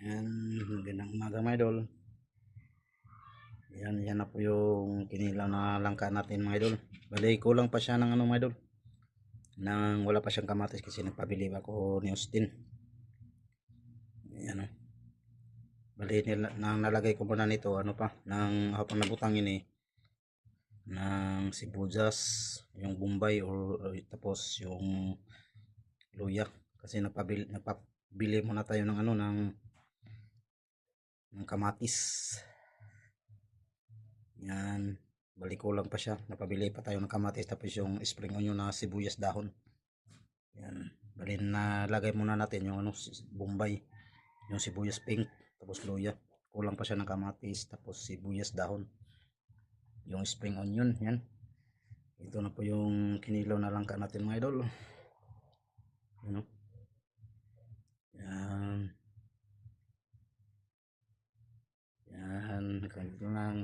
Yan, magandang umaga mga idol. Yan na po yung kinilaw na langka natin mga idol. Bali, kulang pa siya ng mga idol. Nang wala pa siyang kamatis kasi nagpabili ako ni Austin. Yan o. Bali, nang nalagay ko muna nito, nang habang nabutang ini, ng sibuyas, yung bombay, tapos yung luya. Kasi napabili muna tayo ng kamatis. Yan, balik kulang pa siya. Napabili pa tayo ng kamatis tapos yung spring onion na sibuyas dahon. Yan, bali nalagay muna natin yung bombay, yung sibuyas pink, tapos luya. Kulang pa siya ng kamatis tapos sibuyas dahon. Yung spring onion, yan. Ito na po yung kinilaw na langka natin mga idol. Yan o. Yan. Yan, ganito lang.